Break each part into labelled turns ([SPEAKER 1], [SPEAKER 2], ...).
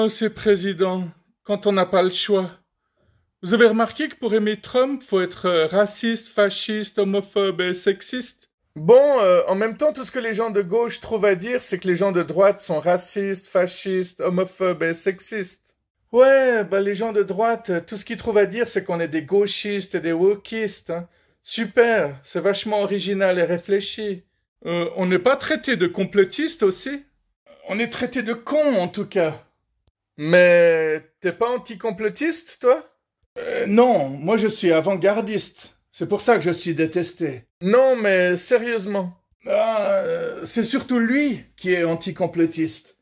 [SPEAKER 1] Oh, ces présidents, quand on n'a pas le choix. Vous avez remarqué que pour aimer Trump, faut être raciste, fasciste, homophobe et sexiste? Bon, en même temps, tout ce que les gens de gauche trouvent à dire, c'est que les gens de droite sont racistes, fascistes, homophobes et sexistes. Ouais, bah les gens de droite, tout ce qu'ils trouvent à dire, c'est qu'on est des gauchistes et des wokistes, hein. Super, c'est vachement original et réfléchi. On n'est pas traité de complotistes aussi? On est traité de cons, en tout cas. Mais t'es pas anticomplotiste, toi? Non, moi je suis avant-gardiste. C'est pour ça que je suis détesté. Non, mais sérieusement. C'est surtout lui qui est anticomplotiste.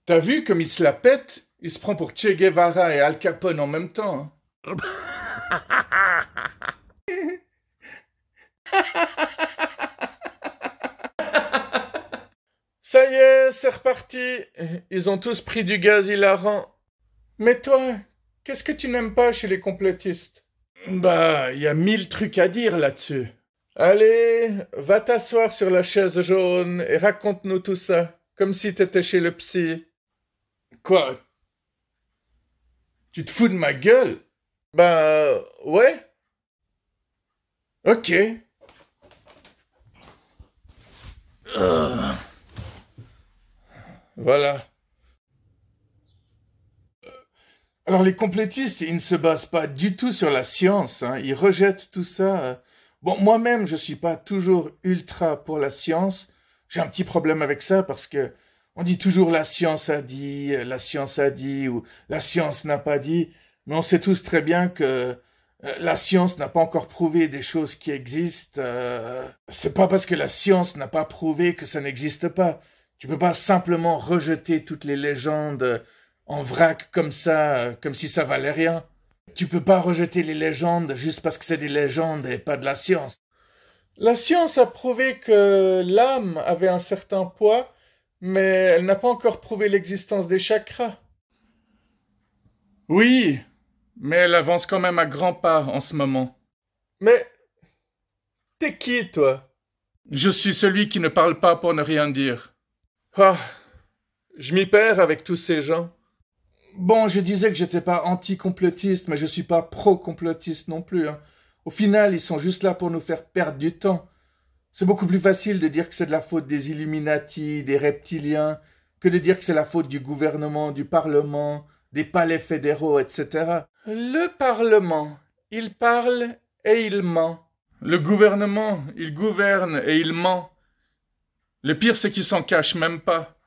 [SPEAKER 1] T'as vu comme il se la pète? Il se prend pour Che Guevara et Al Capone en même temps, hein. Ça y est, c'est reparti. Ils ont tous pris du gaz hilarant. Mais toi, qu'est-ce que tu n'aimes pas chez les complotistes? Bah, il y a 1000 trucs à dire là-dessus. Allez, va t'asseoir sur la chaise jaune et raconte-nous tout ça, comme si t'étais chez le psy. Quoi? Tu te fous de ma gueule? Bah, ouais. Ok. Euh, voilà. Alors les complétistes, ils ne se basent pas du tout sur la science, hein. Ils rejettent tout ça. Bon, moi-même, je suis pas toujours ultra pour la science. J'ai un petit problème avec ça parce que on dit toujours la science a dit ou la science n'a pas dit, mais on sait tous très bien que la science n'a pas encore prouvé des choses qui existent. C'est pas parce que la science n'a pas prouvé que ça n'existe pas. Tu peux pas simplement rejeter toutes les légendes en vrac comme ça, comme si ça valait rien. Tu peux pas rejeter les légendes juste parce que c'est des légendes et pas de la science. La science a prouvé que l'âme avait un certain poids, mais elle n'a pas encore prouvé l'existence des chakras. Oui, mais elle avance quand même à grands pas en ce moment. Mais t'es qui, toi? Je suis celui qui ne parle pas pour ne rien dire. Ah, je m'y perds avec tous ces gens. Bon, je disais que j'étais pas anti-complotiste, mais je suis pas pro-complotiste non plus, hein. Au final, ils sont juste là pour nous faire perdre du temps. C'est beaucoup plus facile de dire que c'est de la faute des Illuminati, des reptiliens, que de dire que c'est la faute du gouvernement, du Parlement, des palais fédéraux, etc. Le Parlement, il parle et il ment. Le gouvernement, il gouverne et il ment. Le pire, c'est qu'il s'en cache même pas.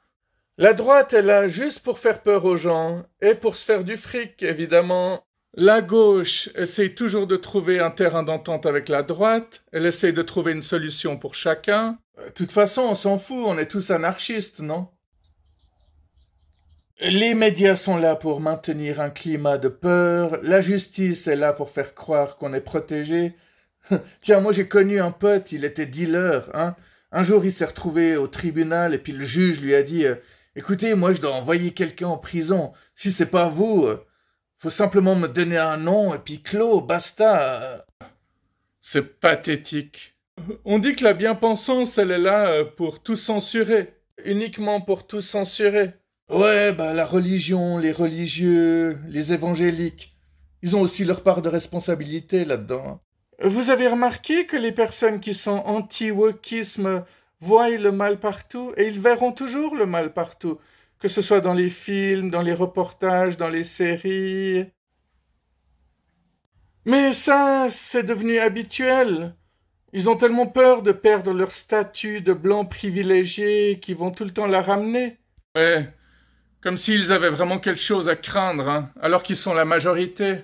[SPEAKER 1] La droite est là juste pour faire peur aux gens et pour se faire du fric, évidemment. La gauche essaye toujours de trouver un terrain d'entente avec la droite, elle essaye de trouver une solution pour chacun. De toute façon, on s'en fout, on est tous anarchistes, non? Les médias sont là pour maintenir un climat de peur, la justice est là pour faire croire qu'on est protégé. Tiens, moi j'ai connu un pote, il était dealer, hein. Un jour il s'est retrouvé au tribunal et puis le juge lui a dit écoutez, moi je dois envoyer quelqu'un en prison. Si c'est pas vous, faut simplement me donner un nom et puis clos, basta. C'est pathétique. On dit que la bien-pensance, elle est là pour tout censurer. Uniquement pour tout censurer. Ouais, bah la religion, les religieux, les évangéliques, ils ont aussi leur part de responsabilité là-dedans, hein. Vous avez remarqué que les personnes qui sont anti-wokisme voient le mal partout et ils verront toujours le mal partout, que ce soit dans les films, dans les reportages, dans les séries. Mais ça, c'est devenu habituel. Ils ont tellement peur de perdre leur statut de blanc privilégié qu'ils vont tout le temps la ramener. Ouais, comme s'ils avaient vraiment quelque chose à craindre, hein, alors qu'ils sont la majorité.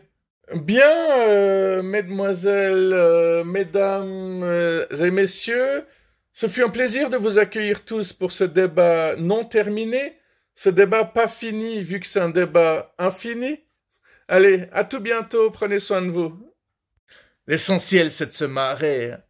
[SPEAKER 1] Bien, mesdemoiselles, mesdames et messieurs, ce fut un plaisir de vous accueillir tous pour ce débat non terminé, ce débat pas fini vu que c'est un débat infini. Allez, à tout bientôt, prenez soin de vous. L'essentiel, c'est de se marrer, hein.